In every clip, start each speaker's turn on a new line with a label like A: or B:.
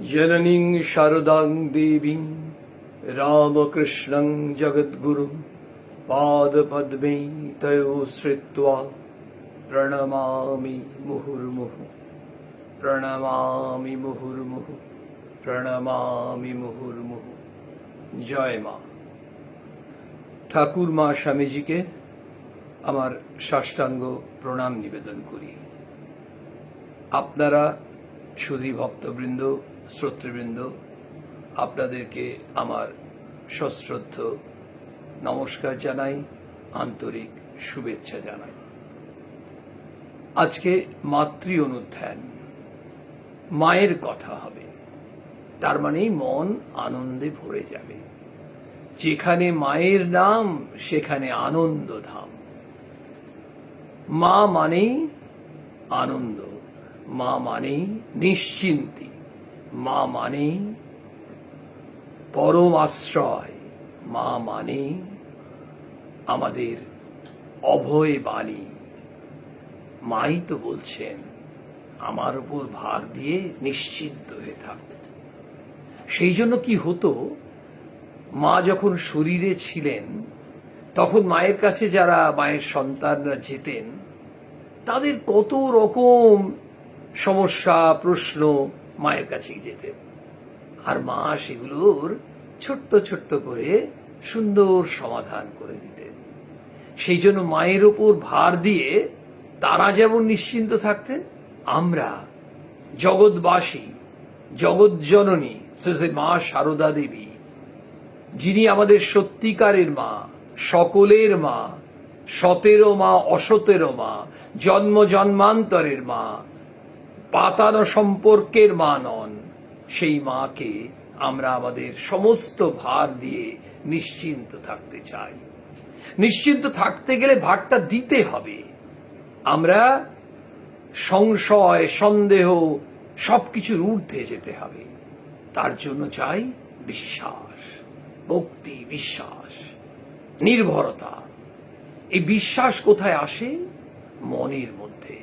A: जननीं शारदां देवीं रामकृष्णं जगद्गुरुं पादपद्मे तयोश्रित्वा प्रणमामि मुहुर्मुहुः प्रणमामि मुहुर्मुहुः प्रणमामि मुहुर्मुहुः। জয় মা। ঠাকুর মা স্বামীজিকে আমার সাষ্টাঙ্গ প্রণাম নিবেদন করি। আপনারা সুধী ভক্তবৃন্দ, শ্রোতৃবৃন্দ, আপনাদেরকে আমার সশ্রদ্ধ নমস্কার জানাই, আন্তরিক শুভেচ্ছা জানাই। আজকে মাতৃ অনুধ্যান, মায়ের কথা হবে, তার মানেই মন আনন্দে ভরে যাবে। যেখানে মায়ের নাম সেখানে আনন্দ ধাম। মা মানেই আনন্দ, মা মানেই নিশ্চিন্তি, মা মানেই পরম আশ্রয়, মা মানেই আমাদের অভয় বাণী। মাই তো বলছেন আমার উপর ভার দিয়ে নিশ্চিন্ত হয়ে থাকো। সেই জন্য কি হতো, মা যখন শরীরে ছিলেন তখন মায়ের কাছে যারা মায়ের সন্তানরা যেতেন তাদের কত রকম সমস্যা প্রশ্ন মায়ের কাছে যেতেন, আর মা সেগুলোর ছোট্ট ছোট্ট করে সুন্দর সমাধান করে দিতেন। সেই জন্য মায়ের ওপর ভার দিয়ে তারা যেমন নিশ্চিন্ত থাকতেন, আমরা জগৎবাসী, জগৎ জননী শ্রী মা শারদা দেবী, যিনি আমাদের সত্যিকারের মা, সকলের মা, সতেরো মা অসতেরো মা, জন্ম জন্মান্তরের মা, পাতানো সম্পর্কের মা নন, সেই মাকে আমরা আমাদের সমস্ত ভার দিয়ে নিশ্চিন্ত থাকতে চাই। নিশ্চিন্ত থাকতে গেলে ভারটা দিতে হবে। আমরা সংশয়, সন্দেহ সবকিছুর ঊর্ধ্বে যেতে হবে। তার জন্য চাই বিশ্বাস, ভক্তি, বিশ্বাস, নির্ভরতা। এই বিশ্বাস কোথায় আসে? মনের মধ্যে।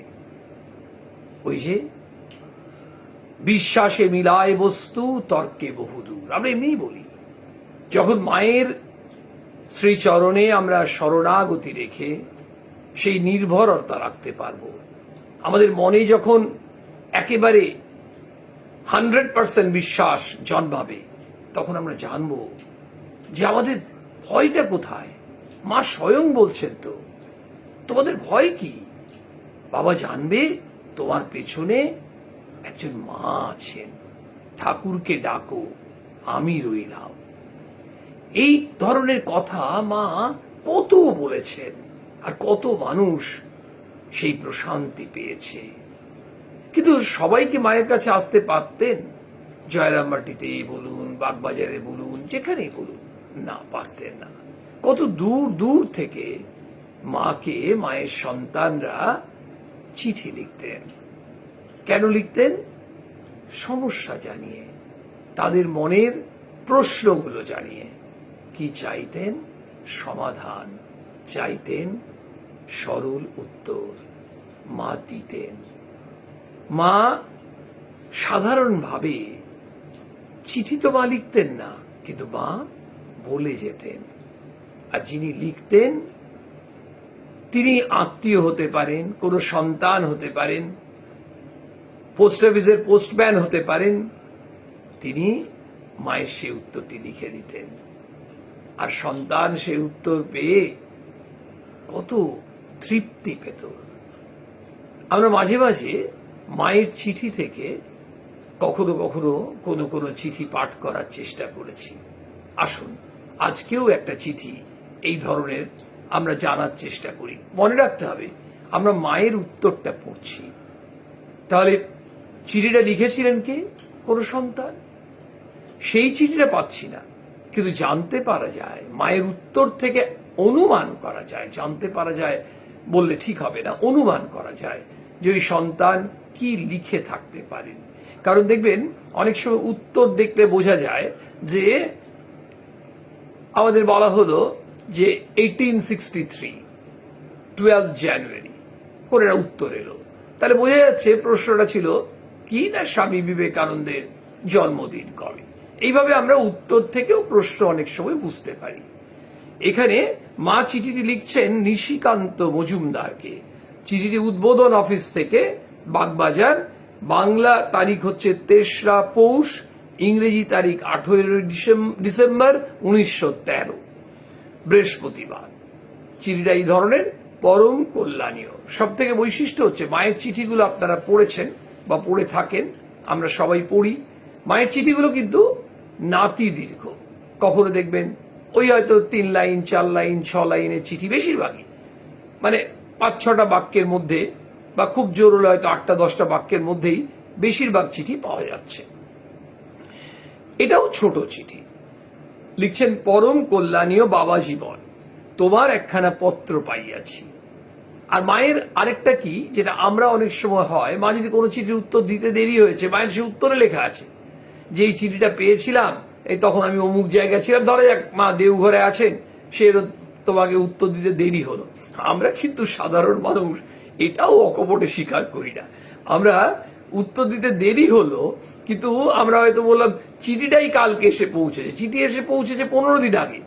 A: ওই যে বিশ্বাসে মিলায় বস্তু, তর্কে বহুদূর, আমরা এমনি বলি। যখন মায়ের শ্রীচরণে আমরা শরণাগতি রেখে সেই নির্ভরতা রাখতে পারব, আমাদের মনে যখন একেবারে 100% বিশ্বাস জন্মাবে, তখন আমরা জানব যে আমাদের ভয়টা কোথায়। মা স্বয়ং বলছেন তো, তোমাদের ভয় কি? বাবা জানবে তোমার পেছনে একজন মা আছেন, ঠাকুরকে ডাকো, আমি রইলাম। এই ধরনের কথা মা কত বলেছেন, আর কত মানুষ সেই প্রশান্তি পেয়েছে। কিন্তু সবাইকে মায়ের কাছে আসতে পারতেন? জয়রামবাটিতে বলুন, বাগবাজারে বলুন, যেখানেই বলুন, না, পারতেন না। কত দূর দূর থেকে মাকে মায়ের সন্তানরা চিঠি লিখতেন। কেন লিখতেন? সমস্যা জানিয়ে, তাদের মনের প্রশ্নগুলো জানিয়ে। কি চাইতেন? সমাধান চাইতেন, সরল উত্তর মা দিতেন। মা সাধারণভাবে চিঠি তো মা লিখতেন না, কিন্তু মা বলে যেতেন। আর যিনি লিখতেন তিনি আত্মীয় হতে পারেন, কোনো সন্তান হতে পারেন, পোস্ট অফিসের পোস্টম্যান হতে পারেন। তিনি মায়ের সেই উত্তরটি লিখে দিতেন, আর সন্তান সেই উত্তর পেয়ে কত তৃপ্তি পেত। আমরা মাঝে মাঝে মায়ের চিঠি থেকে কখনো কখনো কোনো কোনো চিঠি পাঠ করার চেষ্টা করেছি। আসুন আজকেও একটা চিঠি এই ধরনের আমরা জানার চেষ্টা করি। মনে রাখতে হবে আমরা মায়ের উত্তরটা পড়ছি। তাহলে চিঠিটা লিখেছিলেন কে? কোনো সন্তান। সেই চিঠিটা পাচ্ছি না, কিন্তু জানতে পারা যায়, মায়ের উত্তর থেকে অনুমান করা যায়, জানতে পারা যায় বললে ঠিক হবে না, অনুমান করা যায় যে ওই সন্তান কি লিখে থাকতে পারেন। কারণ দেখবেন অনেক সময় উত্তর দেখলে বোঝা যায় যে আমাদের বলা হলো যে 1863 12 জানুয়ারি করে উত্তর এলো, তাহলে বোঝা যাচ্ছে প্রশ্নটা ছিল কি না স্বামী বিবেকানন্দের জন্মদিন কবে। এইভাবে আমরা উত্তর থেকেও প্রশ্ন অনেক সময় বুঝতে পারি। এখানে মা চিঠিটি লিখছেন নিশিকান্ত মজুমদারকে। চিঠিটি উদ্বোধন অফিস থেকে, বাগবাজার। বাংলা তারিখ হচ্ছে ৩রা পৌষ, ইংরেজি তারিখ 18 ডিসেম্বর 1913, বৃহস্পতিবার। চিঠিটা এই ধরনের, পরম কল্যাণীয়। সব থেকে বৈশিষ্ট্য হচ্ছে মায়ের চিঠিগুলো আপনারা পড়েছেন বা পড়ে থাকেন, আমরা সবাই পড়ি। মায়ের চিঠিগুলো কিন্তু নাতি দীর্ঘ। কখনো দেখবেন ওই হয়তো 3 লাইন 4 লাইন 6 লাইনের চিঠি, বেশিরভাগই মানে 5-6টা বাক্যের মধ্যে, বা খুব জোর হলে হয়তো 8-10টা বাক্যের মধ্যেই বেশিরভাগ চিঠি পাওয়া যাচ্ছে। এটাও ছোট চিঠি। লিখছেন, পরম কল্যাণীয় বাবা জীবন, তোমার একখানা পত্র পাইয়াছি। আর মায়ের আরেকটা কি, যেটা আমরা অনেক সময় হয়, মা যদি কোনো চিঠির উত্তর দিতে দেরি হয়েছে, মায়ের সে উত্তরে লেখা আছে যে এই চিঠিটা পেয়েছিলাম, এই তখন আমি অমুক জায়গায় ছিলাম, ধরা যাক মা দেওঘরে আছেন, সে তোমাকে উত্তর দিতে দেরি হলো। আমরা কিন্তু সাধারণ মানুষ এটাও অকপটে স্বীকার করি না। আমরা উত্তর দিতে দেরি হলো, কিন্তু আমরা হয়তো বললাম চিঠিটাই কালকে এসে পৌঁছেছে, চিঠি এসে পৌঁছেছে 15 দিন আগে।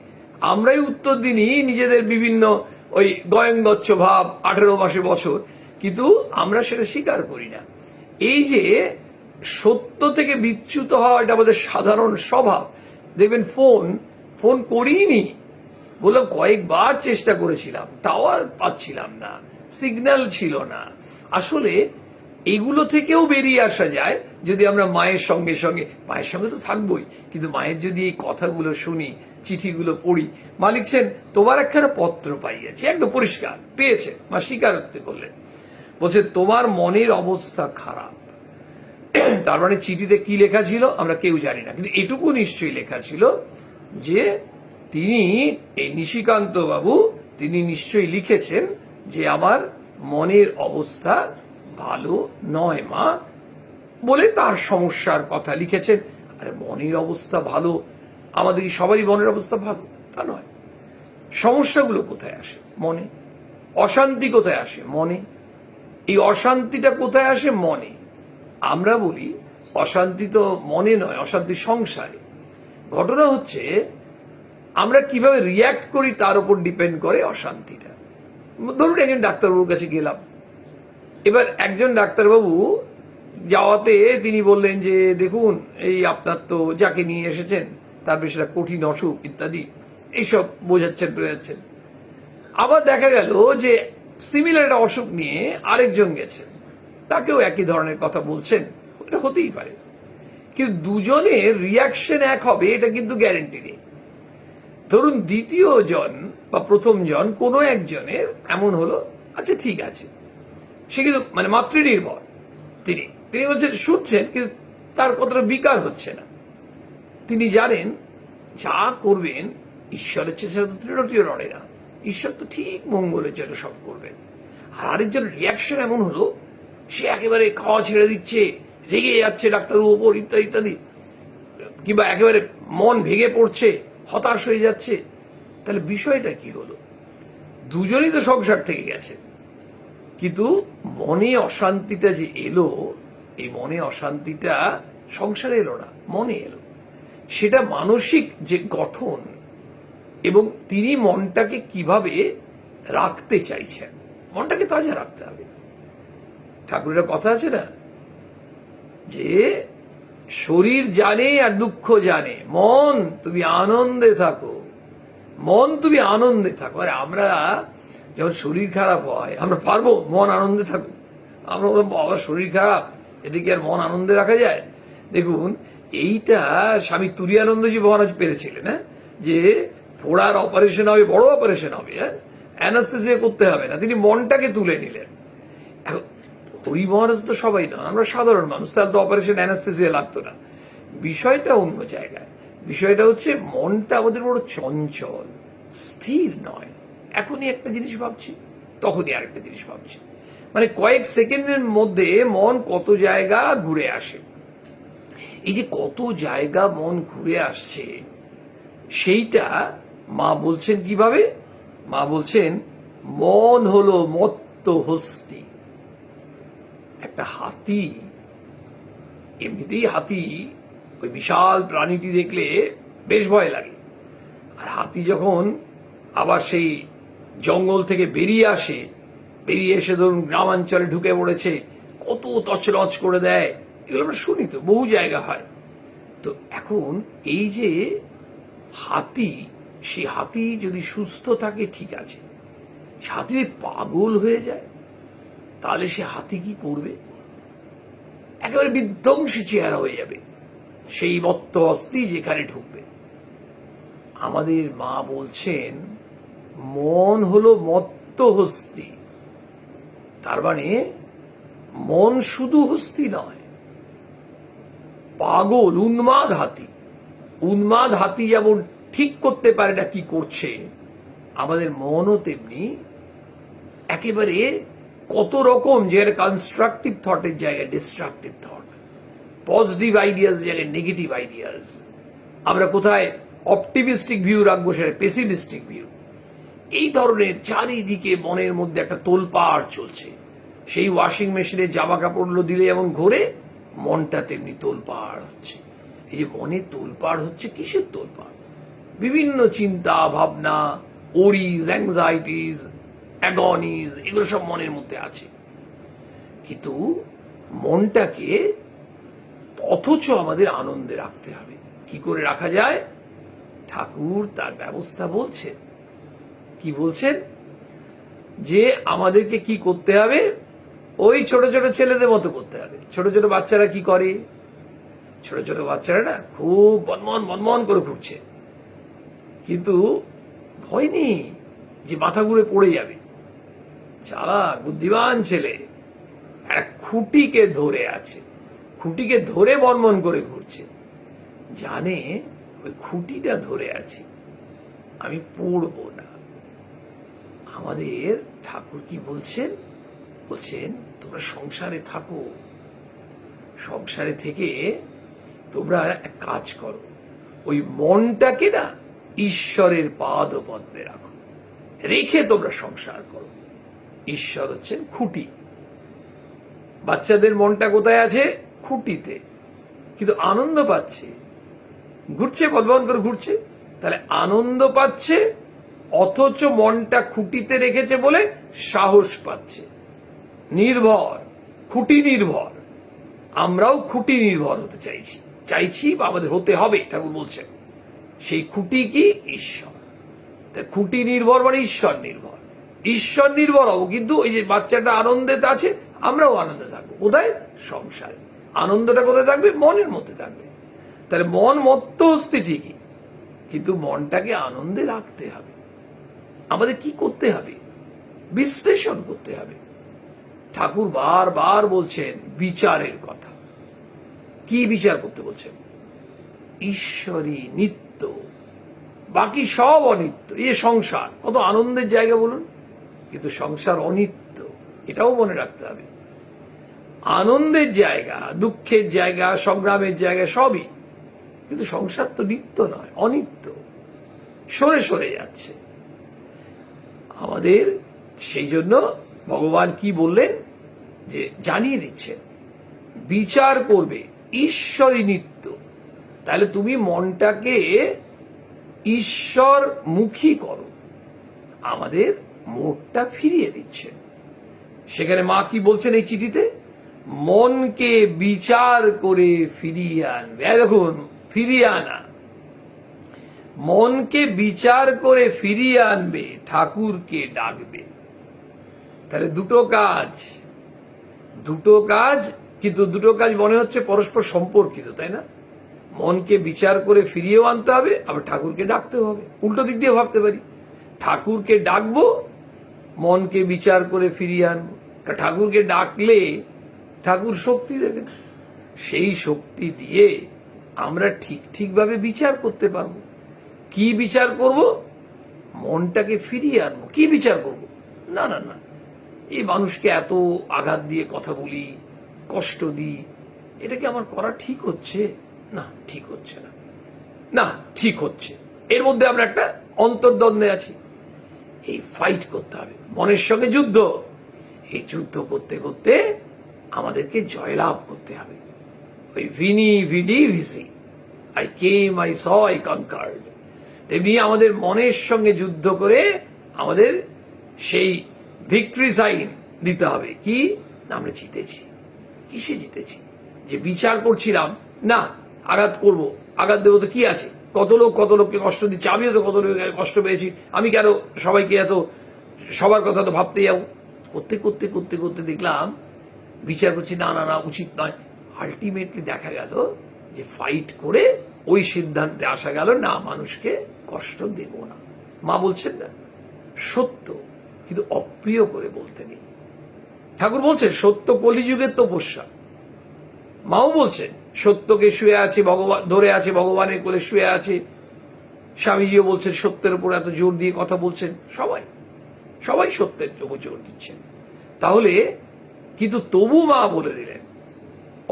A: আমরাই উত্তর দিনই নিজেদের বিভিন্ন ওই গয়ঙ্গচ্ছ ভাব, 18 মাসে বছর, কিন্তু আমরা সেটা স্বীকার করি না। এই যে সত্য থেকে বিচ্যুত হওয়া, এটা আমাদের সাধারণ স্বভাব। দেখবেন ফোন করিনি, বললাম কয়েকবার চেষ্টা করেছিলাম, টাওয়ার পাচ্ছিলাম না, সিগন্যাল ছিল না। আসলে এগুলো থেকেও বেরিয়ে আসা যায় যদি আমরা মায়ের সঙ্গে তো থাকবোই, কিন্তু মায়ের যদি এই কথাগুলো শুনি, চিঠিগুলো পড়ি। মা লিখছেন, তোমার একখানা পত্র পাইয়াছি, একদম পরিষ্কার পেয়েছে, মা স্বীকারোক্তি করলেন। বলছে, তোমার মনের অবস্থা খারাপ। তার মানে চিঠিতে কি লেখা ছিল আমরা কেউ জানি না, কিন্তু এটুকু নিশ্চয়ই লেখা ছিল যে তিনি, এই নিশিকান্ত বাবু, তিনি নিশ্চয়ই লিখেছেন যে আমার মনের অবস্থা ভালো নয় মা, বলে তার সমস্যার কথা লিখেছেন। আরে মনের অবস্থা ভালো, আমাদের সবারই মনের অবস্থা ভালো তা নয়। সমস্যাগুলো কোথায় আসে? মনে। অশান্তি কোথায় আসে? মনে। এই অশান্তিটা কোথায় আসে? মনে। আমরা বলি অশান্তি তো মনে নয়, অশান্তি সংসারে। ঘটনা হচ্ছে আমরা কিভাবে রিয়াক্ট করি তার উপর ডিপেন্ড করে অশান্তিটা। ধরুন একজন ডাক্তারবাবুর কাছে গেলাম, এবার একজন ডাক্তারবাবু যাওয়াতে তিনি বললেন যে দেখুন, এই আপনার তো যাকে নিয়ে এসেছেন তার বেশ একটা কঠিন অসুখ ইত্যাদি, এইসব বোঝাচ্ছেন। আবার দেখা গেল যে সিমিলার একটা অসুখ নিয়ে আরেকজন গেছেন, তাকেও একই ধরনের কথা বলছেন, এটা হতেই পারে, কিন্তু দুজনের রিয়াকশন এক হবে এটা কিন্তু গ্যারেন্টি নেই। ধরুন দ্বিতীয় জন বা প্রথম জন কোনো একজনের এমন হলো, আচ্ছা ঠিক আছে, সে কিন্তু মানে মাতৃনির্ভর, তিনি বলছেন, শুনছেন, কিন্তু তার কতটা বিকার হচ্ছে না। তিনি জানেন যা করবেন ঈশ্বরের চেষ্টা তো তৃণটিও লড়ে না, ঈশ্বর তো ঠিক মঙ্গলের জন্য সব করবেন। আর আরেকজন রিয়াকশন এমন হলো, সে একেবারে খাওয়া ছেড়ে দিচ্ছে, রেগে যাচ্ছে ডাক্তারের উপর ইত্যাদি ইত্যাদি, কিংবা একেবারে মন ভেঙে পড়ছে, হতাশ হয়ে যাচ্ছে। তাহলে বিষয়টা কি হলো? দুজনেই তো সংসার থেকে গেছে, কিন্তু মনে অশান্তিটা যে এলো, এই মনে অশান্তিটা সংসারে এলো না, মনে এলো। সেটা মানসিক যে গঠন, এবং তিনি মনটাকে কিভাবে রাখতে চাইছেন, মনটাকে তাজা রাখতে হবে। ঠাকুরের কথা আছে না যে শরীর জানে আর দুঃখ জানে, মন তুমি আনন্দে থাকো, মন তুমি আনন্দে থাকো। আরে আমরা যখন শরীর খারাপ হয় আমরা পারবো মন আনন্দে থাকুক? আমরা বললাম বাবা শরীর খারাপ, এদিকে আর মন আনন্দে রাখা যায়? দেখুন এইটা স্বামী তুরীয়ানন্দজি মহারাজ পেরেছিলেন, হ্যাঁ, যে ফোড়ার অপারেশন হবে, বড় অপারেশন হবে, হ্যাঁ, অ্যানাস্থেসিয়া করতে হবে না, তিনি মনটাকে তুলে নিলেন। এখন হরি মহারাজ তো সবাই না, আমরা সাধারণ মানুষ, তার তো অপারেশন অ্যানাস্থেসিয়া লাগতো না। বিষয়টা অন্য জায়গায়। বিষয়টা হচ্ছে মনটা আমাদের বড় চঞ্চল, স্থির নয়। এখনই একটা জিনিস ভাবছি, তখনই আরেকটা জিনিস ভাবছি, মানে কয়েক সেকেন্ডের মধ্যে মন কত জায়গা ঘুরে আসে। এই যে কত জায়গা মন ঘুরে আসছে, সেইটা মা বলছেন কিভাবে? মা বলছেন, মন হলো মত্ত হস্তি। একটা হাতি, এমনিতেই হাতি ওই বিশাল প্রাণীটি দেখলে বেশ ভয় লাগে। আর হাতি যখন আবার সেই জঙ্গল থেকে বেরিয়ে আসে, বেরিয়ে এসে ধরুন গ্রামাঞ্চলে ঢুকে পড়েছে, কত তছনছ করে দেয়, এগুলো আমরা শুনি তো, বহু জায়গা হয়। তো এখন এই যে হাতি, সেই হাতি যদি সুস্থ থাকে ঠিক আছে, হাতি যদি পাগল হয়ে যায় তাহলে সে হাতি কি করবে? একেবারে বিধ্বংসী চেহারা হয়ে যাবে, সেই মত্ত অস্থি যেখানে ঢুকবে। আমাদের মা বলছেন মন হলো মত্ত হস্তি। তার মানে মন শুধু হস্তি নয়, পাগল উন্মাদ হাতি। উন্মাদ হাতি যেমন ঠিক করতে পারে না কি করছে, আমাদের মনও তেমনি একেবারে কত রকম, যে কনস্ট্রাকটিভ থটের জায়গায় ডিস্ট্রাকটিভ থট, পজিটিভ আইডিয়াস জায়গায় নেগেটিভ আইডিয়াস, আমরা কোথায় অপটিমিস্টিক ভিউ রাখবো সেটা পেসিমিস্টিক ভিউ, এই ধরনের চারিদিকে মনের মধ্যে একটা তোলপাড় চলছে। সেই ওয়াশিং মেশিনে জামা কাপড়গুলো দিলে যেমন ঘোরে, মনটা তেমনি তোলপাড় হচ্ছে। এই যে মনে তোলপাড় হচ্ছে, কিসের তোলপাড়? বিভিন্ন চিন্তা ভাবনা, ওরিজ, অ্যাংজাইটিস, অ্যাগনিজ, এগুলো সব মনের মধ্যে আছে। কিন্তু মনটাকে অথচ আমাদের আনন্দে রাখতে হবে। কি করে রাখা যায়? ঠাকুর তার ব্যবস্থা বলছেন। কি বলছেন? যে আমাদেরকে কি করতে হবে? ওই ছোট ছোট ছেলেদের মতো করতে হবে। ছোট ছোট বাচ্চারা কি করে? ছোট ছোট বাচ্চারা না খুব বনমন বনমন করে ঘুরছে, কিন্তু ভয় নেই যে মাথা ঘুরে পড়ে যাবে। চালাক বুদ্ধিমান ছেলে একটা খুঁটিকে ধরে আছে, খুঁটিকে ধরে বনমন করে ঘুরছে, জানে ওই খুঁটিটা ধরে আছি, আমি পড়ব না। আমাদের ঠাকুর কি বলছেন? বলছেন তোমরা সংসারে থাকো, সংসারে থেকে তোমরা এক কাজ করো, ওই মনটাকে না ঈশ্বরের পাদ পদ্মে রাখো, রেখে তোমরা সংসার করো। ঈশ্বর হচ্ছেন খুঁটি। বাচ্চাদের মনটা কোথায় আছে? খুঁটিতে, কিন্তু আনন্দ পাচ্ছে, ঘুরছে, বদবন করে ঘুরছে, তাহলে আনন্দ পাচ্ছে, অথচ মনটা খুঁটিতে রেখেছে বলে সাহস পাচ্ছে। নির্ভর, খুঁটি নির্ভর। আমরাও খুঁটি নির্ভর হতে চাইছি বা আমাদের হতে হবে, ঠাকুর বলছেন। সেই খুঁটি কি? ঈশ্বর। তাই খুঁটি নির্ভর মানে ঈশ্বর নির্ভর। ঈশ্বর নির্ভর হবো, কিন্তু ওই যে বাচ্চাটা আনন্দে আছে, আমরাও আনন্দে থাকবো। কোথায়? সংসারে। আনন্দটা কোথায় থাকবে? মনের মধ্যে থাকবে। তাহলে মন মত্ত হস্তি ঠিকই, কিন্তু মনটাকে আনন্দে রাখতে হবে। আমাদের কি করতে হবে? বিশ্লেষণ করতে হবে। ঠাকুর বারবার বলছেন বিচারের কথা। কি বিচার করতে বলছেন? ঈশ্বরী নিত্য, বাকি সব অনিত্য। এই সংসার কত আনন্দের জায়গা বলুন, কিন্তু সংসার অনিত্য, এটাও মনে রাখতে হবে। আনন্দের জায়গা, দুঃখের জায়গা, সংগ্রামের জায়গা সবই, কিন্তু সংসার তো নিত্য নয়, অনিত্য, সরে সরে যাচ্ছে। আমাদের সেই জন্য ভগবান কি বললেন? যে জানিয়ে দিচ্ছেন বিচার করবে, ঈশ্বরই নিত্য। তাহলে তুমি মনটাকে ঈশ্বর মুখী করো। আমাদের মোড়টা ফিরিয়ে দিচ্ছেন। সেখানে মা কি বলছেন এই চিঠিতে? মনকে বিচার করে ফিরিয়ে আনবে। দেখুন, ফিরিয়ে আনা, মনকে বিচার করে ফিরিয়ে আনবে, ঠাকুরকে ডাকবে। তাহলে দুটো কাজ, কিন্তু দুটো কাজ মনে হচ্ছে পরস্পর সম্পর্কিত, তাই না? মনকে বিচার করে ফিরিয়েও আনতে হবে, আবার ঠাকুরকে ডাকতেও হবে। উল্টো দিক দিয়ে ভাবতে পারি, ঠাকুরকে ডাকবো, মনকে বিচার করে ফিরিয়ে আনবো। ঠাকুরকে ডাকলে ঠাকুর শক্তি দেবেন, সেই শক্তি দিয়ে আমরা ঠিকভাবে বিচার করতে পারবো। কি বিচার করব? মনটাকে ফিরিয়ে আনবো। কি বিচার করব? না না না, এই মানুষকে এত আঘাত দিয়ে কথা বলি, কষ্ট দিই, এটা কি আমার করা ঠিক হচ্ছে? না, ঠিক হচ্ছে না। না, ঠিক হচ্ছে। এর মধ্যে আমরা একটা অন্তর্দ্বন্দ্বে আছি। এই ফাইট করতে হবে, মনের সঙ্গে যুদ্ধ। এই যুদ্ধ করতে করতে আমাদেরকে জয়লাভ করতে হবে। ওই veni vidi vici, I came, I saw, I conquered. তেমনি আমাদের মনের সঙ্গে যুদ্ধ করে আমাদের সেই ভিক্টরি সাইন দিতে হবে। কি না, আমরা জিতেছি। কিসে জিতেছি? যে বিচার করছিলাম না, আঘাত করব, আঘাত দেবো তো কি আছে, কত লোককে কষ্ট দিচ্ছে, আমিও তো কত লোক কষ্ট পেয়েছি, আমি কেন সবাইকে এত, সবার কথা তো ভাবতে যাবো। করতে করতে করতে করতে দেখলাম বিচার করছি, না না না, উচিত নয়। আলটিমেটলি দেখা গেল যে ফাইট করে ওই সিদ্ধান্তে আসা গেল, না, মানুষকে কষ্ট দেব না। মা বলছেন না, সত্য কিন্তু অপ্রিয় করে বলতে নেই। ঠাকুর বলছেন সত্য কলিযুগের তপস্যা। মাও বলছেন সত্যকে শুয়ে আছে ভগবান, ধরে আছে ভগবানের কোলে শুয়ে আছে। স্বামীজিও বলছেন সত্যের উপর এত জোর দিয়ে কথা বলছেন। সবাই সত্যের উপর জোর দিচ্ছেন। তাহলে কিন্তু তবু মা বলে দিলেন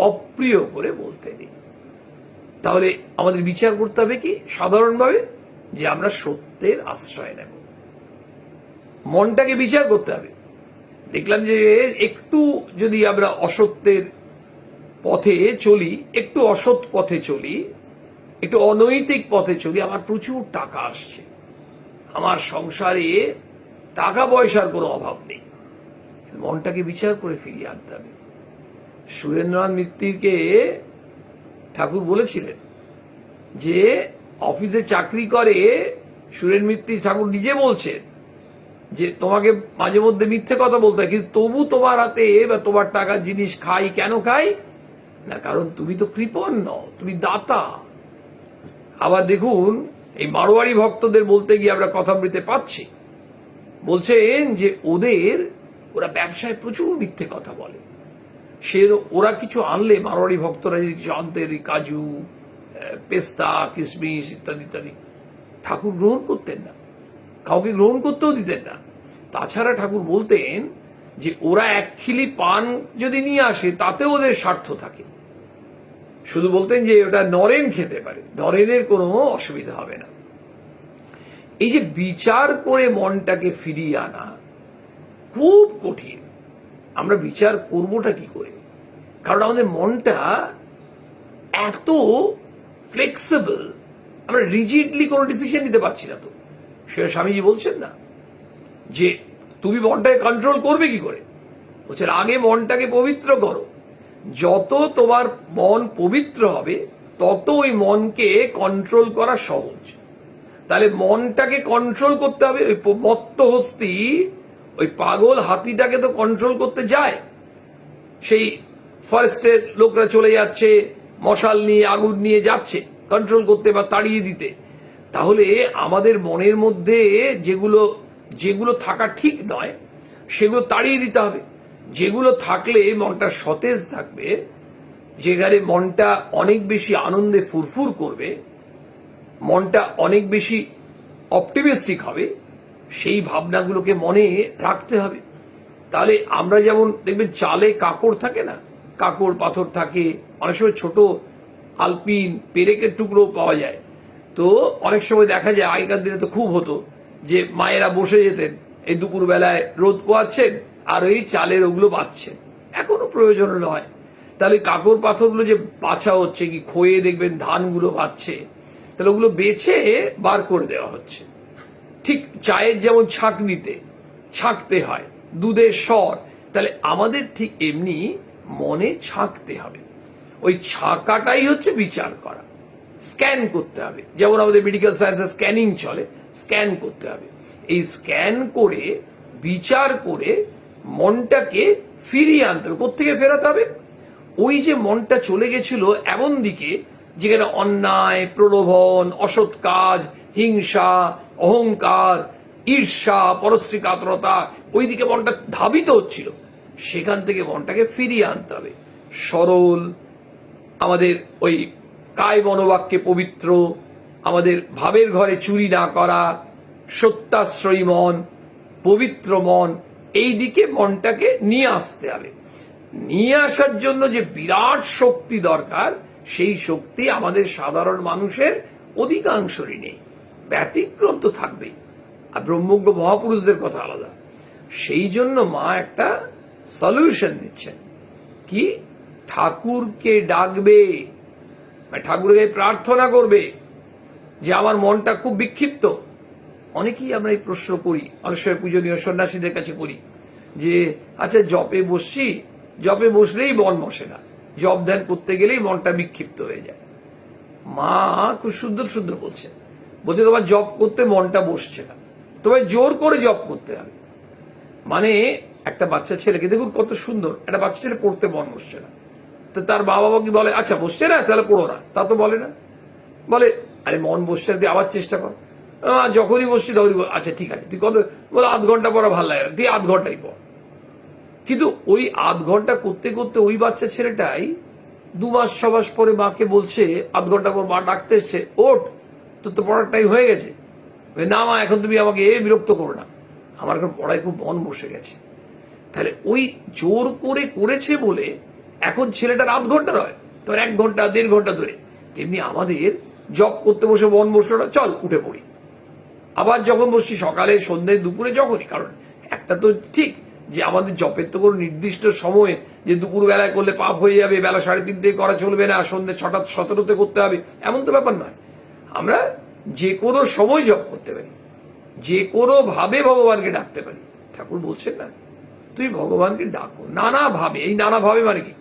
A: অপ্রিয় করে বলতে নেই। তাহলে আমাদের বিচার করতে হবে কি সাধারণভাবে, যে আমরা সত্যের আশ্রয় নেব, মনটাকে বিচার করতে হবে। দেখলাম যে একটু যদি আমরা অসত্যের পথে চলি, একটু অসৎ পথে চলি, একটু অনৈতিক পথে চলি, আমার প্রচুর টাকা আসছে, আমার সংসারে টাকা পয়সার কোনো অভাব নেই, মনটাকে বিচার করে ফিরিয়ে আনতে হবে। সুরেন্দ্রনাথ মিত্তিরকে ঠাকুর বলেছিলেন যে অফিসে চাকরি করে সুরেন মিত্তির, ঠাকুর নিজে বলছেন যে তোমাকে মাঝে মধ্যে মিথ্যে কথা বলতে হয়, কিন্তু তবু তোমার হাতে বা তোমার টাকার জিনিস খাই। কেন খাই না, কারণ তুমি তো কৃপণ নও, তুমি দাতা। আবার দেখুন এই মারোয়ারি ভক্তদের বলতে গিয়ে আমরা কথামৃতে পাচ্ছি, বলছেন যে ওরা ব্যবসায় প্রচুর মিথ্যে কথা বলে। ওরা কিছু আনলে, মারোয়ারি ভক্তরা যদি কিছু আনতেন, কাজু, পেস্তা, কিশমিশ ইত্যাদি ইত্যাদি, ঠাকুর গ্রহণ করতেন না, কাউকে গ্রহণ করতেও দিতেন না। তাছাড়া ঠাকুর বলতেন যে ওরা এক খিলি পান যদি নিয়ে আসে তাতে ওদের স্বার্থ থাকে। শুধু বলতেন যে ওটা নরেন খেতে পারে, নরেনের কোনো অসুবিধা হবে না। এই যে বিচার করে মনটাকে ফিরিয়ে আনা খুব কঠিন। আমরা বিচার করবোটা কি করে? কারণ আমাদের মনটা এত ফ্লেক্সিবল, আমরা রিজিডলি কোনো ডিসিশন নিতে পারছি না। তো সে স্বামীজি বলছেন না যে তুমি মনটাকে কন্ট্রোল করবে কি করে? বলছেন আগে মনটাকে পবিত্র করো। যত তোমার মন পবিত্র হবে তত ওই মনকে কন্ট্রোল করা সহজ। তাহলে মনটাকে কন্ট্রোল করতে হবে। ওই মত্ত হস্তি, ওই পাগল হাতিটাকে তো কন্ট্রোল করতে যায়, সেই ফরেস্টের লোকরা চলে যাচ্ছে, মশাল নিয়ে আগুন নিয়ে যাচ্ছে কন্ট্রোল করতে বা তাড়িয়ে দিতে। তাহলে আমাদের মনের মধ্যে যেগুলো থাকা ঠিক নয় সেগুলো তাড়িয়ে দিতে হবে। যেগুলো থাকলে মনটা সতেজ থাকবে, যেখানে মনটা অনেক বেশি আনন্দে ফুরফুর করবে, মনটা অনেক বেশি অপটিমিস্টিক হবে, সেই ভাবনাগুলোকে মনে রাখতে হবে। তাহলে আমরা যেমন দেখবেন চালে কাঁকড় থাকে না, কাঁকড় পাথর থাকে, অনেক সময় ছোট আলপিন পেরেকের টুকরো পাওয়া যায়। তো অনেক সময় দেখা যায়, আগেকার দিনে তো খুব হতো যে মায়েরা বসে যেতেন, এই দুপুর বেলায় রোদ পোয়াচ্ছেন আর ওই চালের ওগুলো বাঁচছেন, এখনো প্রয়োজন নয়। তাহলে কাঁকড় পাথরগুলো যে বাছা হচ্ছে, কি খোয়ে দেখবেন ধানগুলো বাচ্ছে, তাহলে ওগুলো বেছে বার করে দেওয়া হচ্ছে। ঠিক চায়ের যেমন ছাঁকতে হয়, দুধের স্বর, তাহলে আমাদের ঠিক এমনি মনে ছাঁকতে হবে। ওই ছাঁকাটাই হচ্ছে বিচার করা। স্ক্যান করতে হবে, যেমন আমাদের মেডিকেল সায়েন্সে স্ক্যানিং চলে, স্ক্যান করতে হবে। এই স্ক্যান করে বিচার করে মনটাকে ফিরিয়ে আনতে হবে। কোত্থেকে ফেরাতে হবে? ওই যে মনটা চলে গেছিল এমন দিকে যেখানে অন্যায়, প্রলোভন, অসৎ কাজ, হিংসা, অহংকার, ঈর্ষা, পরশ্রী কাতরতা, ওইদিকে মনটা ধাবিত হচ্ছিল, সেখান থেকে মনটাকে ফিরিয়ে আনতে হবে। সরল, আমাদের ওই কায় মনোবাক্যে পবিত্র, আমাদের ভাবের ঘরে চুরি না করা, সত্যাশ্রয়ী মন, পবিত্র মন, এই দিকে মনটাকে নিয়ে আসতে হবে। নিয়ে আসার জন্য যে বিরাট শক্তি দরকার, সেই শক্তি আমাদের সাধারণ মানুষের অধিকাংশরই নেই। ব্যতিক্রম তো থাকবেই, আর ব্রহ্মজ্ঞ মহাপুরুষদের কথা আলাদা। সেই জন্য মা একটা সলিউশন দিচ্ছেন, কি ঠাকুরকে ডাকবে, ঠাকুরকে প্রার্থনা করবে যে আমার মনটা খুব বিক্ষিপ্ত। অনেকেই আমরা এই প্রশ্ন করি, অনেক সময় পূজনীয় সন্ন্যাসীদের কাছে করি যে আচ্ছা জপে বসছি, জপে বসলেই মন বসে না, জপ ধ্যান করতে গেলেই মনটা বিক্ষিপ্ত হয়ে যায়। মা খুব সুন্দর সুন্দর বলছেন, বলছে তোমার জপ করতে মনটা বসছে না, তোমায় জোর করে জপ করতে হবে। মানে একটা বাচ্চা ছেলেকে দেখুন কত সুন্দর, একটা বাচ্চা ছেলে পড়তে মন বসছে না, তো তার মা বাবা কি বলে আচ্ছা বসছে না তাহলে পড়ো না, তা তো বলে না, বলে আরে মন বসছে না, তুই আবার চেষ্টা কর। যখনই বসছি তখনই আচ্ছা ঠিক আছে, তুই কত বলে আধ ঘন্টা পড়া ভালো লাগে না, তুই আধ ঘন্টাই পড়। কিন্তু ওই আধ ঘন্টা করতে করতে ওই বাচ্চা ছেলেটাই 2 মাস 6 মাস পরে মাকে বলছে, আধ ঘন্টা পর মা ডাকতে এসছে, ওঠ তোর তো পড়ার টাইম হয়ে গেছে। না মা এখন তুমি আমাকে বিরক্ত করো না, আমার এখন পড়ায় খুব মন বসে গেছে। তাহলে ওই জোর করে করেছে বলে এখন ছেলেটার আধ ঘন্টা নয়, তোর 1 ঘন্টা 1.5 ঘন্টা ধরে। তেমনি আমাদের জব করতে বসে মন বসলো না, চল উঠে পড়ি। আবার যখন বসছি সকালে সন্ধ্যে দুপুরে যখনই, কারণ একটা তো ঠিক যে আমাদের জপের তো কোনো নির্দিষ্ট সময়ে যে দুপুর বেলায় করলে পাপ হয়ে যাবে, বেলা 3:30 করা চলবে না, সন্ধ্যে 6:17 করতে হবে, এমন তো ব্যাপার নয়। আমরা যে কোনো সময় জপ করতে পারি, যে কোনো ভাবে ভগবানকে ডাকতে পারি। ঠাকুর বলছেন না তুই ভগবানকে ডাকো নানা ভাবে। এই নানা ভাবে মানে কি,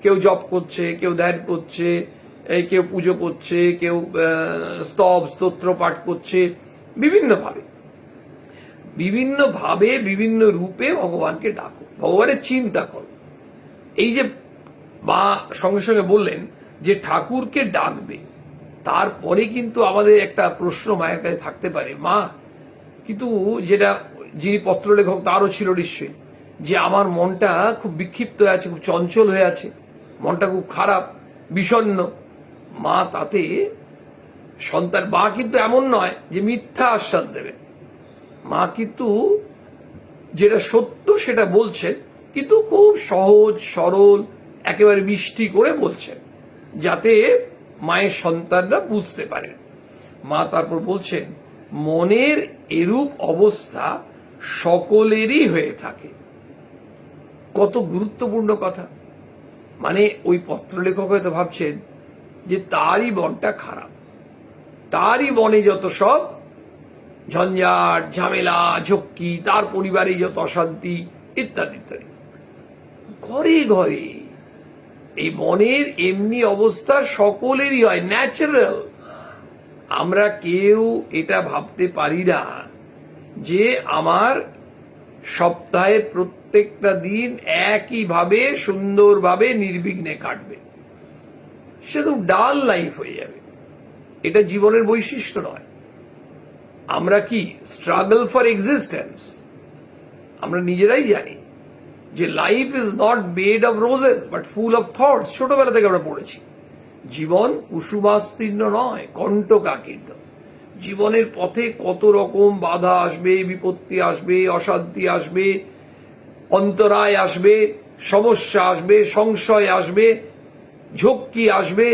A: কেউ জপ করছে, কেউ ধ্যান করছে, কেউ পুজো করছে, কেউ স্তোত্র পাঠ করছে, বিভিন্ন ভাবে বিভিন্ন রূপে ভগবানকে ডাকো, ভগবানের চিন্তা করো। এই যে মা সঙ্গে সঙ্গে বললেন যে ঠাকুরকে ডাকবে, তারপরে কিন্তু আমাদের একটা প্রশ্ন মায়ের কাছে থাকতে পারে, মা কিন্তু যেটা যিনি পত্রলেখক তারও ছিল নিশ্চয়ই, যে আমার মনটা খুব বিক্ষিপ্ত হয়ে আছে, খুব চঞ্চল হয়ে আছে, মনটা খুব খারাপ বিষণ্ণ। মা তাতে সন্তান, মা কিন্তু এমন নয় যে মিথ্যা আশ্বাস দেবে, মা কিন্তু যেটা সত্য সেটা বলছেন, কিন্তু খুব সহজ সরল একেবারে মিষ্টি করে বলছেন, যাতে মায়ের সন্তানরা বুঝতে পারেন। মা তারপর বলছেন মনের এরূপ অবস্থা সকলেরই হয়ে থাকে। কত গুরুত্বপূর্ণ কথা। মানে ওই পত্রলেখক হয়তো ভাবছেন যে তারই মনটা খারাপ, তারই মনে যত সব ঝঞ্ঝাট ঝামেলা ঝক্কি, তার পরিবারে যত অশান্তি ইত্যাদি ইত্যাদি। ঘরে ঘরে এই মনের এমনি অবস্থা সকলেরই হয়, ন্যাচারাল। আমরা কেউ এটা ভাবতে পারি না যে আমার সপ্তাহে প্রত্যেকটা দিন একইভাবে সুন্দরভাবে নির্বিঘ্নে কাটবে, সে তো ডাল লাইফ হয়ে যাবে। এটা জীবনের বৈশিষ্ট্য নয়। আমরা কি স্ট্রাগল ফর এক্সিস্টেন্স, আমরা নিজেরাই জানি যে life is not bed of roses but full of thoughts. ছোটবেলা থেকে আমরা পড়েছি জীবন কুসুমাস্তীর্ণ নয়, কণ্টকাকীর্ণ। জীবনের পথে কত রকম বাধা আসবে, বিপত্তি আসবে, অশান্তি আসবে, অন্তরায় আসবে, সমস্যা আসবে, সংশয় আসবে, ঝক্কি আসবে,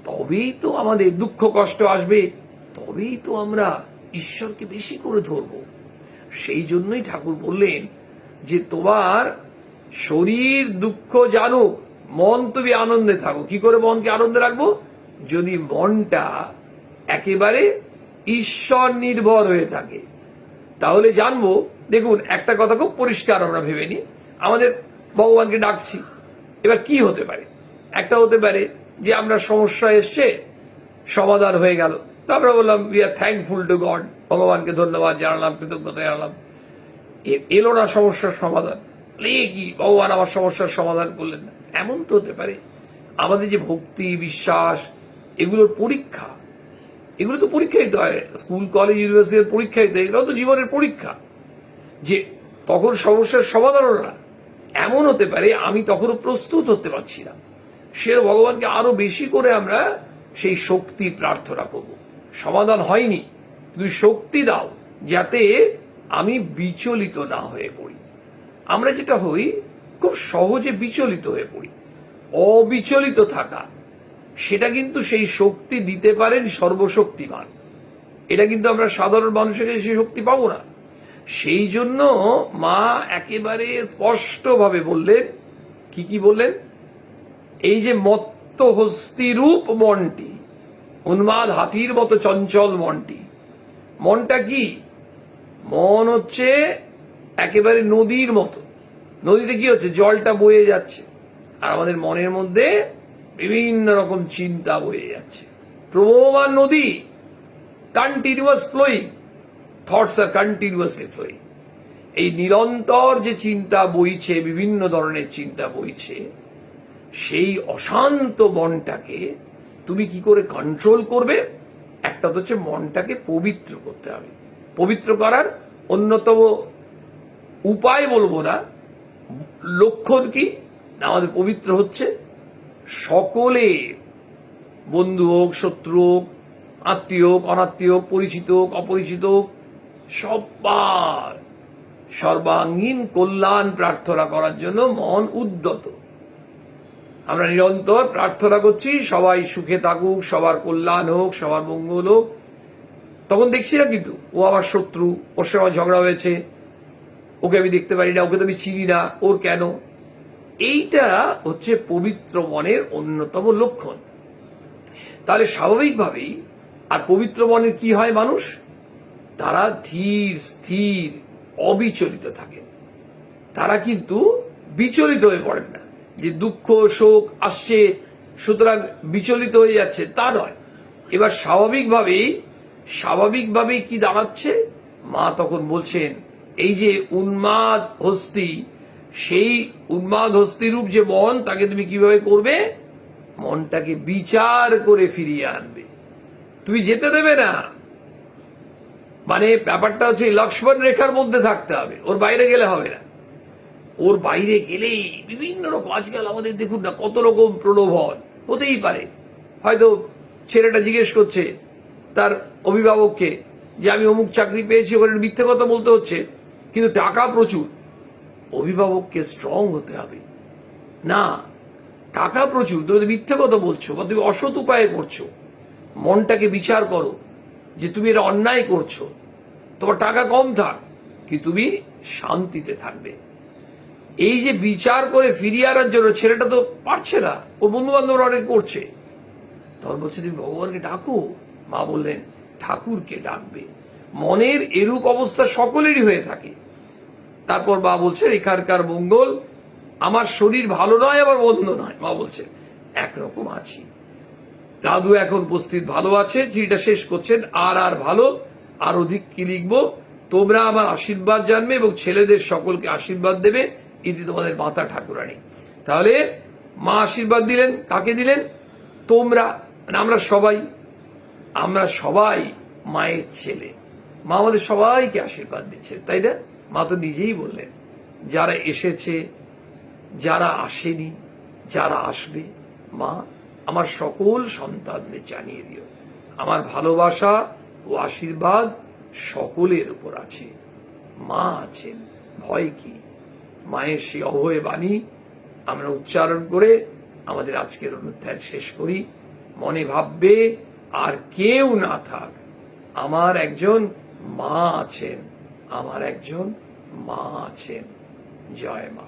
A: তবেই তো আমাদের দুঃখ কষ্ট আসবে, তবেই তো আমরা ঈশ্বরকে বেশি করে ধরব। সেই জন্যই ঠাকুর বললেন যে তোমার শরীর দুঃখ জানুক, মন তুমি আনন্দে থাকো। কি করে মনকে আনন্দে রাখবো? যদি মনটা একেবারে ঈশ্বর নির্ভর হয়ে থাকে, তাহলে জানবো। দেখুন একটা কথা খুব পরিষ্কার আমরা ভেবে নিই, আমাদের ভগবানকে ডাকছি, এবার কি হতে পারে? একটা হতে পারে যে আমরা সমস্যা এসছে, সমাধান হয়ে গেল, তো আমরা বললাম we are thankful to god, ভগবানকে ধন্যবাদ জানালাম, কৃতজ্ঞতা জানালাম। এলো না সমস্যার সমাধান, কি ভগবান আমার সমস্যার সমাধান করলেন না, এমন তো হতে পারে। আমাদের যে ভক্তি বিশ্বাস এগুলোর পরীক্ষা, এগুলো তো পরীক্ষা দিতে হয়, স্কুল কলেজ ইউনিভার্সিটির পরীক্ষা দিতে হয়, এগুলো তো জীবনের পরীক্ষা। যে তখন সমস্যার সমাধান হলো না, এমন হতে পারে আমি তখনও প্রস্তুত হতে পারছি না, সে ভগবানকে আরো বেশি করে আমরা সেই শক্তি প্রার্থনা করব। সমাধান হয়নি, তুমি শক্তি দাও যাতে আমি বিচলিত না হয়ে পড়ি। আমরা যেটা হই খুব সহজে বিচলিত হয়ে পড়ি। অবিচলিত থাকা, সেটা কিন্তু সেই শক্তি দিতে পারেন সর্বশক্তিমান। এটা কিন্তু আমরা সাধারণ মানুষের কাছে সেই শক্তি পাবো না। সেই জন্য মা একেবারে স্পষ্টভাবে বললেন, কি বললেন? এই যে হস্তিরূপ মনটি, উন্মাদ হাতির মতো চঞ্চল মনটি। মনটা কি? মন হচ্ছে একেবারে নদীর মতো। নদীতে কি হচ্ছে? জলটা বয়ে যাচ্ছে, আর আমাদের মনের মধ্যে বিভিন্ন রকম চিন্তা বয়ে যাচ্ছে। প্রবহমান নদী, কন্টিনিউয়াস ফ্লোয়িং, থটস আর কন্টিনিউয়াসলি ফ্লোয়িং। এই নিরন্তর যে চিন্তা বইছে, বিভিন্ন ধরনের চিন্তা বইছে, সেই অশান্ত মনটাকে তুমি কি করে কন্ট্রোল করবে? একটা তো হচ্ছে মনটাকে পবিত্র করতে হবে। পবিত্র করার অন্যতম উপায় বলবো না, লক্ষণ কি? আমাদের পবিত্র হচ্ছে সকলের, বন্ধু হোক, শত্রু হোক, আত্মীয় হোক, অনাত্মীয় হোক, পরিচিত হোক, অপরিচিত হোক, সবার সর্বাঙ্গীন কল্যাণ প্রার্থনা করার জন্য মন উদ্যত। আমরা নিরন্তর প্রার্থনা করছি সবাই সুখে থাকুক, সবার কল্যাণ হোক, সবার মঙ্গল হোক। তখন দেখছি না কিন্তু ও আমার শত্রু, ওর সঙ্গে ঝগড়া হয়েছে, ওকে আমি দেখতে পারি না, ওকে তো আমি চিনি না, ওর কেন? এইটা হচ্ছে পবিত্র মনের অন্যতম লক্ষণ। তাহলে স্বাভাবিকভাবেই আর পবিত্র মনের কি হয়? মানুষ তারা ধীর স্থির অবিচলিত থাকেন। তারা কিন্তু বিচলিত হয়ে পড়েন না যে দুঃখ শোক আসছে সুতরাং বিচলিত হয়ে যাচ্ছে, তা নয়। এবার স্বাভাবিকভাবেই কি দাঁড়াচ্ছে? মা তখন বলছেন এই যে উন্মাদ হস্তি, সেই উন্মাদ হস্তিরূপ যে মন, তাকে তুমি কিভাবে করবে? মনটাকে বিচার করে ফিরিয়ে আনবে। তুমি যেতে দেবে না। মানে ব্যাপারটা হচ্ছে লক্ষ্মণ রেখার মধ্যে থাকতে হবে, ওর বাইরে গেলে হবে না। ওর বাইরে গেলেই বিভিন্ন রকম, আজকাল আমাদের দেখুন না কত রকম প্রলোভন হতেই পারে। হয়তো ছেলেটা জিজ্ঞেস করছে তার অভিভাবককে যে আমি অমুক চাকরি পেয়েছি, ওখানে মিথ্যে কথা বলতে হচ্ছে কিন্তু টাকা প্রচুর। অভিভাবককে স্ট্রং হতে হবে। না, টাকা প্রচুর, তুমি মিথ্যে কথা বলছো বা তুমি অসৎ উপায়ে করছো। মনটাকে বিচার করো যে তুমি এটা অন্যায় করছো, তোমার টাকা কম থাক কি তুমি শান্তিতে থাকবে। এই যে বিচার করে ফিরিয়ে আনার জন্য ছেলেটা তো পারছে না, ওর বন্ধু বান্ধবরা অনেক করছে, তখন বলছে তুমি ভগবানকে ডাকো। মা বললেন ঠাকুরকে ডাকবে। মনের এরূপ অবস্থা সকলেরই হয়ে থাকে। তারপর মা বলছেন এখানকার মঙ্গল, আমার শরীর ভালো নয় আবার মন্দ নয়। মা বলছেন একরকম আছি। রাধু এখন উপস্থিত ভালো আছে। চিঠিটা শেষ করছেন, আর ভালো, আর অধিক কি লিখবো, তোমরা আমার আশীর্বাদ জানবে এবং ছেলেদের সকলকে আশীর্বাদ দেবে, ইতি তোমাদের মাতা ঠাকুরানী। তাহলে মা আশীর্বাদ দিলেন, কাকে দিলেন? তোমরা, মানে আমরা সবাই মায়ের ছেলে। মা আমাদের সবাইকে আশীর্বাদ দিচ্ছেন, তাই না? মা তো নিজেই বললেন যারা এসেছে, যারা আসেনি, যারা আসবে, মা আমার সকল সন্তানদের জানিয়ে দিও আমার ভালোবাসা ও আশীর্বাদ সকলের উপর আছে। মা আছেন, ভয় কি? মায়ের সেই অভয় বাণী আমরা উচ্চারণ করে আমাদের আজকের অনুধ্যায় শেষ করি। মনে ভাববে আর কেউ না থাক, আমার একজন মা আছেন, আমার একজন মা আছেন। জয় মা।